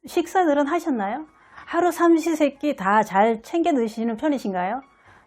식사들은 하셨나요? 하루 삼시세끼 다 잘 챙겨 드시는 편이신가요?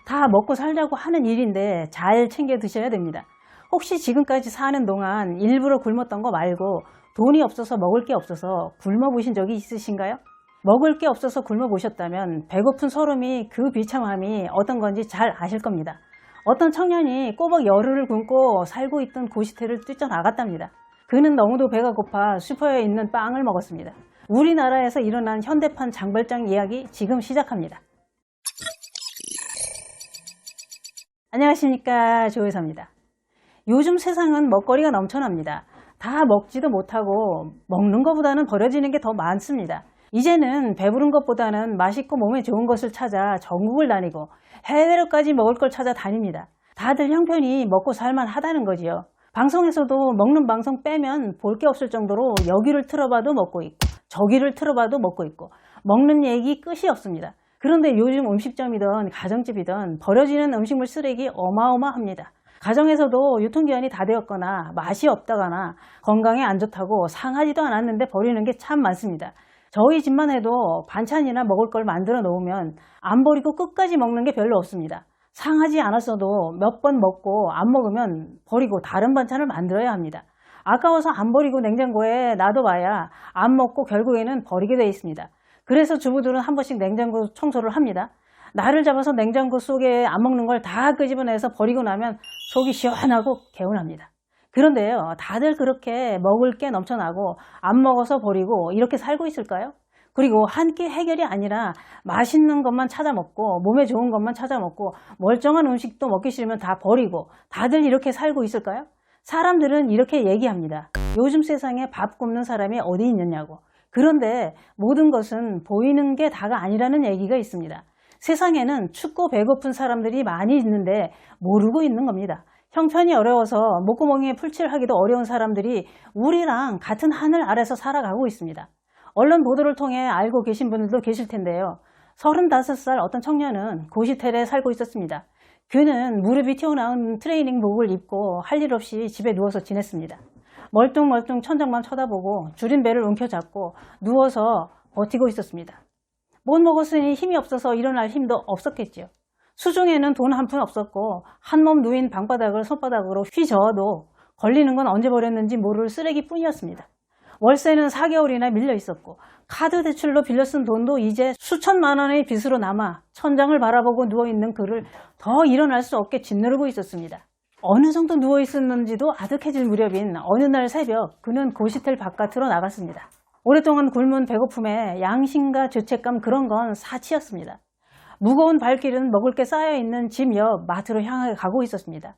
다 먹고 살자고 하는 일인데 잘 챙겨 드셔야 됩니다. 혹시 지금까지 사는 동안 일부러 굶었던 거 말고 돈이 없어서 먹을 게 없어서 굶어 보신 적이 있으신가요? 먹을 게 없어서 굶어 보셨다면 배고픈 서름이 그 비참함이 어떤 건지 잘 아실 겁니다. 어떤 청년이 꼬박 열흘을 굶고 살고 있던 고시태를 뛰쳐나갔답니다. 그는 너무도 배가 고파 슈퍼에 있는 빵을 먹었습니다. 우리나라에서 일어난 현대판 장발장 이야기 지금 시작합니다. 안녕하십니까, 조회사입니다. 요즘 세상은 먹거리가 넘쳐납니다. 다 먹지도 못하고 먹는 것보다는 버려지는 게 더 많습니다. 이제는 배부른 것보다는 맛있고 몸에 좋은 것을 찾아 전국을 다니고 해외로까지 먹을 걸 찾아 다닙니다. 다들 형편이 먹고 살만 하다는 거지요. 방송에서도 먹는 방송 빼면 볼 게 없을 정도로 여기를 틀어봐도 먹고 있고 저기를 틀어봐도 먹고 있고 먹는 얘기 끝이 없습니다. 그런데 요즘 음식점이든 가정집이든 버려지는 음식물 쓰레기 어마어마합니다. 가정에서도 유통기한이 다 되었거나 맛이 없다거나 건강에 안 좋다고 상하지도 않았는데 버리는 게 참 많습니다. 저희 집만 해도 반찬이나 먹을 걸 만들어 놓으면 안 버리고 끝까지 먹는 게 별로 없습니다. 상하지 않았어도 몇 번 먹고 안 먹으면 버리고 다른 반찬을 만들어야 합니다. 아까워서 안 버리고 냉장고에 놔둬봐야 안 먹고 결국에는 버리게 되어 있습니다. 그래서 주부들은 한 번씩 냉장고 청소를 합니다. 날을 잡아서 냉장고 속에 안 먹는 걸 다 끄집어내서 버리고 나면 속이 시원하고 개운합니다. 그런데요, 다들 그렇게 먹을 게 넘쳐나고 안 먹어서 버리고 이렇게 살고 있을까요? 그리고 한 끼 해결이 아니라 맛있는 것만 찾아 먹고 몸에 좋은 것만 찾아 먹고 멀쩡한 음식도 먹기 싫으면 다 버리고 다들 이렇게 살고 있을까요? 사람들은 이렇게 얘기합니다. 요즘 세상에 밥 굶는 사람이 어디 있느냐고. 그런데 모든 것은 보이는 게 다가 아니라는 얘기가 있습니다. 세상에는 춥고 배고픈 사람들이 많이 있는데 모르고 있는 겁니다. 형편이 어려워서 목구멍에 풀칠하기도 어려운 사람들이 우리랑 같은 하늘 아래서 살아가고 있습니다. 언론 보도를 통해 알고 계신 분들도 계실 텐데요. 35살 어떤 청년은 고시텔에 살고 있었습니다. 그는 무릎이 튀어나온 트레이닝복을 입고 할 일 없이 집에 누워서 지냈습니다. 멀뚱멀뚱 천장만 쳐다보고 줄인 배를 움켜잡고 누워서 버티고 있었습니다. 못 먹었으니 힘이 없어서 일어날 힘도 없었겠지요. 수중에는 돈 한 푼 없었고 한 몸 누인 방바닥을 손바닥으로 휘저어도 걸리는 건 언제 버렸는지 모를 쓰레기뿐이었습니다. 월세는 4개월이나 밀려 있었고 카드 대출로 빌려 쓴 돈도 이제 수천만 원의 빚으로 남아 천장을 바라보고 누워있는 그를 더 일어날 수 없게 짓누르고 있었습니다. 어느 정도 누워 있었는지도 아득해질 무렵인 어느 날 새벽 그는 고시텔 바깥으로 나갔습니다. 오랫동안 굶은 배고픔에 양심과 죄책감 그런 건 사치였습니다. 무거운 발길은 먹을 게 쌓여있는 집 옆 마트로 향해 가고 있었습니다.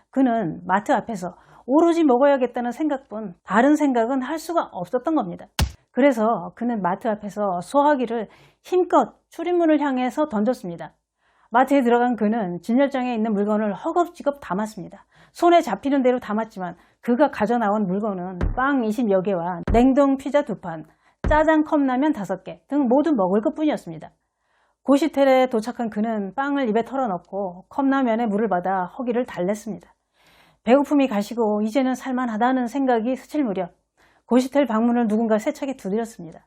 그는 마트 앞에서 오로지 먹어야겠다는 생각뿐 다른 생각은 할 수가 없었던 겁니다. 그래서 그는 마트 앞에서 소화기를 힘껏 출입문을 향해서 던졌습니다. 마트에 들어간 그는 진열장에 있는 물건을 허겁지겁 담았습니다. 손에 잡히는 대로 담았지만 그가 가져나온 물건은 빵 20여 개와 냉동 피자 2판, 짜장 컵라면 5개 등 모두 먹을 것뿐이었습니다. 고시텔에 도착한 그는 빵을 입에 털어넣고 컵라면에 물을 받아 허기를 달랬습니다. 배고픔이 가시고 이제는 살만하다는 생각이 스칠 무렵 고시텔 방문을 누군가 세차게 두드렸습니다.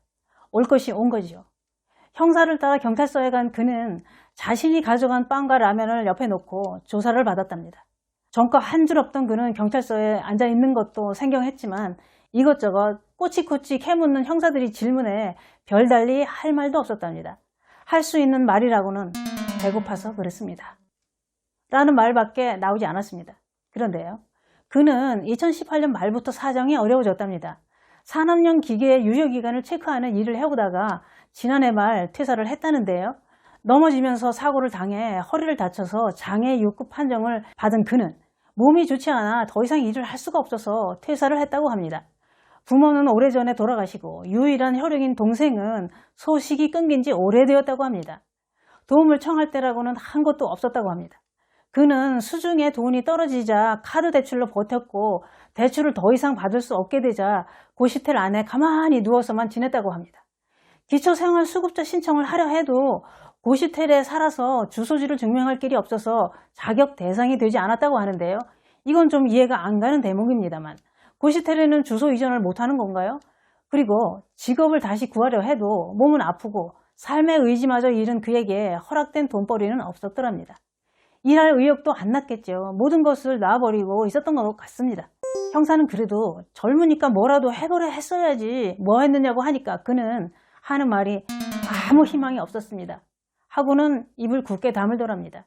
올 것이 온 거지요. 형사를 따라 경찰서에 간 그는 자신이 가져간 빵과 라면을 옆에 놓고 조사를 받았답니다. 전과 한 줄 없던 그는 경찰서에 앉아 있는 것도 생경했지만 이것저것 꼬치꼬치 캐묻는 형사들이 질문에 별달리 할 말도 없었답니다. 할 수 있는 말이라고는 배고파서 그랬습니다. 라는 말밖에 나오지 않았습니다. 그런데요, 그는 2018년 말부터 사정이 어려워졌답니다. 산업용 기계의 유효기간을 체크하는 일을 해오다가 지난해 말 퇴사를 했다는데요. 넘어지면서 사고를 당해 허리를 다쳐서 장애 6급 판정을 받은 그는 몸이 좋지 않아 더 이상 일을 할 수가 없어서 퇴사를 했다고 합니다. 부모는 오래전에 돌아가시고 유일한 혈육인 동생은 소식이 끊긴 지 오래되었다고 합니다. 도움을 청할 때라고는 한 것도 없었다고 합니다. 그는 수중에 돈이 떨어지자 카드 대출로 버텼고 대출을 더 이상 받을 수 없게 되자 고시텔 안에 가만히 누워서만 지냈다고 합니다. 기초생활수급자 신청을 하려 해도 고시텔에 살아서 주소지를 증명할 길이 없어서 자격 대상이 되지 않았다고 하는데요. 이건 좀 이해가 안 가는 대목입니다만 고시텔에는 주소 이전을 못하는 건가요? 그리고 직업을 다시 구하려 해도 몸은 아프고 삶의 의지마저 잃은 그에게 허락된 돈벌이는 없었더랍니다. 일할 의욕도 안 났겠죠. 모든 것을 놔버리고 있었던 것 같습니다. 형사는 그래도 젊으니까 뭐라도 해보려 했어야지 뭐 했느냐고 하니까 그는 하는 말이 아무 희망이 없었습니다. 하고는 입을 굳게 다물더랍니다.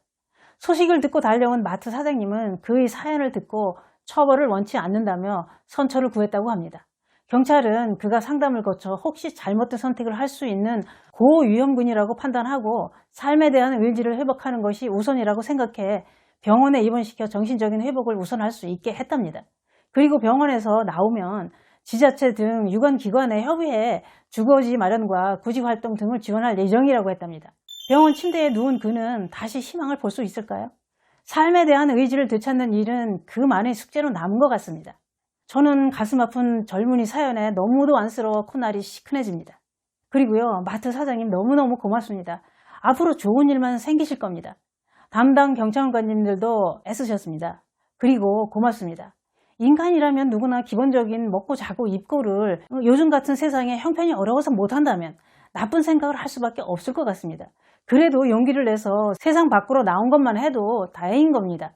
소식을 듣고 달려온 마트 사장님은 그의 사연을 듣고 처벌을 원치 않는다며 선처를 구했다고 합니다. 경찰은 그가 상담을 거쳐 혹시 잘못된 선택을 할 수 있는 고위험군이라고 판단하고 삶에 대한 의지를 회복하는 것이 우선이라고 생각해 병원에 입원시켜 정신적인 회복을 우선할 수 있게 했답니다. 그리고 병원에서 나오면 지자체 등 유관기관에 협의해 주거지 마련과 구직활동 등을 지원할 예정이라고 했답니다. 병원 침대에 누운 그는 다시 희망을 볼 수 있을까요? 삶에 대한 의지를 되찾는 일은 그만의 숙제로 남은 것 같습니다. 저는 가슴 아픈 젊은이 사연에 너무도 안쓰러워 콧날이 시큰해집니다. 그리고요, 마트 사장님 너무너무 고맙습니다. 앞으로 좋은 일만 생기실 겁니다. 담당 경찰관님들도 애쓰셨습니다. 그리고 고맙습니다. 인간이라면 누구나 기본적인 먹고 자고 입고를 요즘 같은 세상에 형편이 어려워서 못한다면 나쁜 생각을 할 수밖에 없을 것 같습니다. 그래도 용기를 내서 세상 밖으로 나온 것만 해도 다행인 겁니다.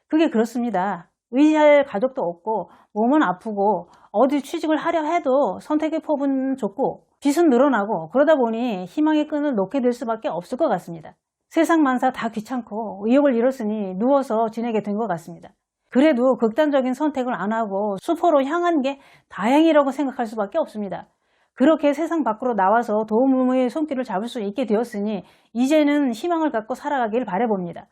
그게 그렇습니다. 의지할 가족도 없고 몸은 아프고 어디 취직을 하려 해도 선택의 폭은 좁고 빚은 늘어나고 그러다 보니 희망의 끈을 놓게 될 수밖에 없을 것 같습니다. 세상 만사 다 귀찮고 의욕을 잃었으니 누워서 지내게 된 것 같습니다. 그래도 극단적인 선택을 안 하고 수포로 향한 게 다행이라고 생각할 수밖에 없습니다. 그렇게 세상 밖으로 나와서 도움의 손길을 잡을 수 있게 되었으니 이제는 희망을 갖고 살아가길 바라봅니다.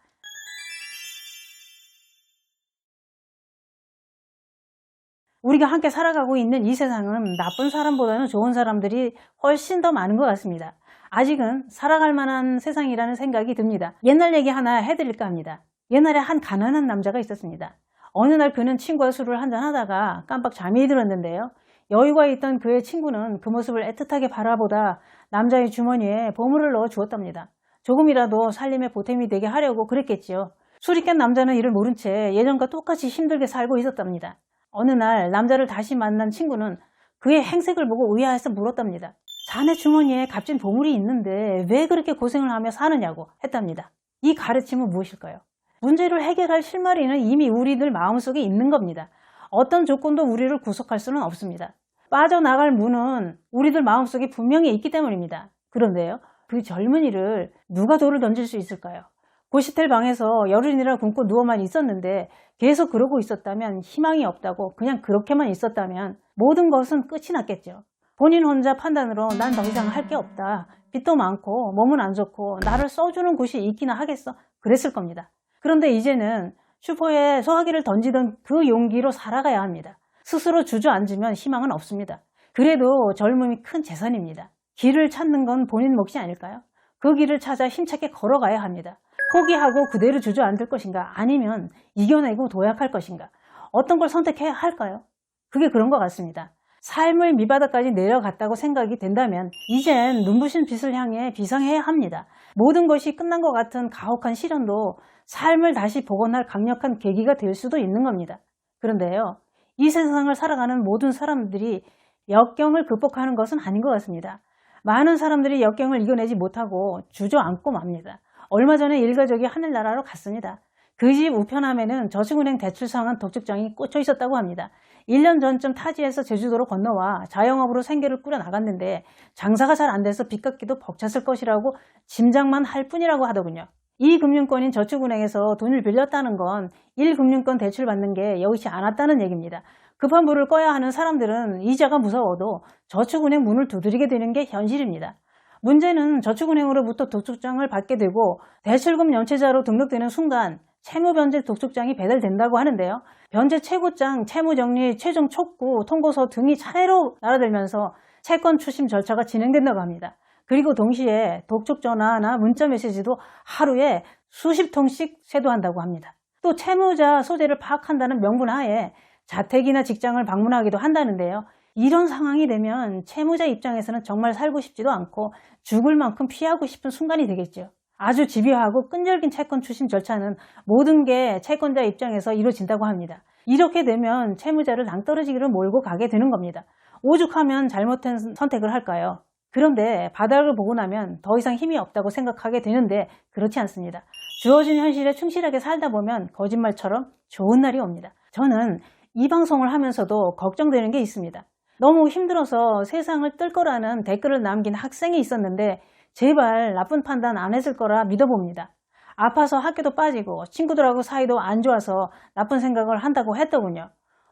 우리가 함께 살아가고 있는 이 세상은 나쁜 사람보다는 좋은 사람들이 훨씬 더 많은 것 같습니다. 아직은 살아갈 만한 세상이라는 생각이 듭니다. 옛날 얘기 하나 해드릴까 합니다. 옛날에 한 가난한 남자가 있었습니다. 어느 날 그는 친구와 술을 한잔하다가 깜빡 잠이 들었는데요. 여유가 있던 그의 친구는 그 모습을 애틋하게 바라보다 남자의 주머니에 보물을 넣어 주었답니다. 조금이라도 살림에 보탬이 되게 하려고 그랬겠지요. 술이 깬 남자는 이를 모른 채 예전과 똑같이 힘들게 살고 있었답니다. 어느 날 남자를 다시 만난 친구는 그의 행색을 보고 의아해서 물었답니다. 자네 주머니에 값진 보물이 있는데 왜 그렇게 고생을 하며 사느냐고 했답니다. 이 가르침은 무엇일까요? 문제를 해결할 실마리는 이미 우리들 마음속에 있는 겁니다. 어떤 조건도 우리를 구속할 수는 없습니다. 빠져나갈 문은 우리들 마음속에 분명히 있기 때문입니다. 그런데요, 그 젊은이를 누가 돌을 던질 수 있을까요? 고시텔 방에서 열흘이나 굶고 누워만 있었는데 계속 그러고 있었다면, 희망이 없다고 그냥 그렇게만 있었다면 모든 것은 끝이 났겠죠. 본인 혼자 판단으로 난 더 이상 할 게 없다, 빚도 많고 몸은 안 좋고 나를 써주는 곳이 있기나 하겠어, 그랬을 겁니다. 그런데 이제는 슈퍼에 소화기를 던지던 그 용기로 살아가야 합니다. 스스로 주저앉으면 희망은 없습니다. 그래도 젊음이 큰 재산입니다. 길을 찾는 건 본인 몫이 아닐까요? 그 길을 찾아 힘차게 걸어가야 합니다. 포기하고 그대로 주저앉을 것인가, 아니면 이겨내고 도약할 것인가, 어떤 걸 선택해야 할까요? 그게 그런 것 같습니다. 삶의 밑바닥까지 내려갔다고 생각이 된다면 이젠 눈부신 빛을 향해 비상해야 합니다. 모든 것이 끝난 것 같은 가혹한 시련도 삶을 다시 복원할 강력한 계기가 될 수도 있는 겁니다. 그런데요, 이 세상을 살아가는 모든 사람들이 역경을 극복하는 것은 아닌 것 같습니다. 많은 사람들이 역경을 이겨내지 못하고 주저앉고 맙니다. 얼마 전에 일가족이 하늘나라로 갔습니다. 그 집 우편함에는 저축은행 대출상환 독촉장이 꽂혀 있었다고 합니다. 1년 전쯤 타지에서 제주도로 건너와 자영업으로 생계를 꾸려나갔는데 장사가 잘 안 돼서 빚 갚기도 벅찼을 것이라고 짐작만 할 뿐이라고 하더군요. 이 금융권인 저축은행에서 돈을 빌렸다는 건 1금융권 대출 받는 게 여의치 않았다는 얘기입니다. 급한 불을 꺼야 하는 사람들은 이자가 무서워도 저축은행 문을 두드리게 되는 게 현실입니다. 문제는 저축은행으로부터 독촉장을 받게 되고 대출금 연체자로 등록되는 순간 채무변제 독촉장이 배달된다고 하는데요. 변제 최고장, 채무정리, 최종 촉구, 통고서 등이 차례로 날아들면서 채권 추심 절차가 진행된다고 합니다. 그리고 동시에 독촉 전화나 문자 메시지도 하루에 수십 통씩 쇄도한다고 합니다. 또 채무자 소재를 파악한다는 명분 하에 자택이나 직장을 방문하기도 한다는데요. 이런 상황이 되면 채무자 입장에서는 정말 살고 싶지도 않고 죽을 만큼 피하고 싶은 순간이 되겠죠. 아주 집요하고 끈질긴 채권 추심 절차는 모든 게 채권자 입장에서 이루어진다고 합니다. 이렇게 되면 채무자를 낭떠러지기로 몰고 가게 되는 겁니다. 오죽하면 잘못된 선택을 할까요? 그런데 바닥을 보고 나면 더 이상 힘이 없다고 생각하게 되는데 그렇지 않습니다. 주어진 현실에 충실하게 살다 보면 거짓말처럼 좋은 날이 옵니다. 저는 이 방송을 하면서도 걱정되는 게 있습니다. 너무 힘들어서 세상을 뜰 거라는 댓글을 남긴 학생이 있었는데 제발 나쁜 판단 안 했을 거라 믿어봅니다. 아파서 학교도 빠지고 친구들하고 사이도 안 좋아서 나쁜 생각을 한다고 했더군요.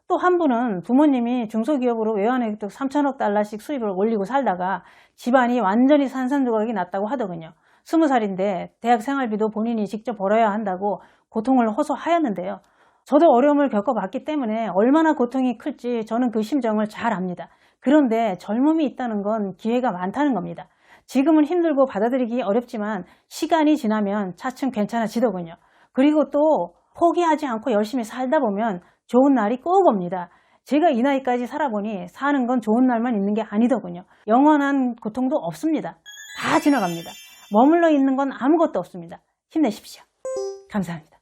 또 한 분은 부모님이 중소기업으로 외환획득 3천억 달러씩 수입을 올리고 살다가 집안이 완전히 산산조각이 났다고 하더군요. 20살인데 대학 생활비도 본인이 직접 벌어야 한다고 고통을 호소하였는데요. 저도 어려움을 겪어봤기 때문에 얼마나 고통이 클지 저는 그 심정을 잘 압니다. 그런데 젊음이 있다는 건 기회가 많다는 겁니다. 지금은 힘들고 받아들이기 어렵지만 시간이 지나면 차츰 괜찮아지더군요. 그리고 또 포기하지 않고 열심히 살다 보면 좋은 날이 꼭 옵니다. 제가 이 나이까지 살아보니 사는 건 좋은 날만 있는 게 아니더군요. 영원한 고통도 없습니다. 다 지나갑니다. 머물러 있는 건 아무것도 없습니다. 힘내십시오. 감사합니다.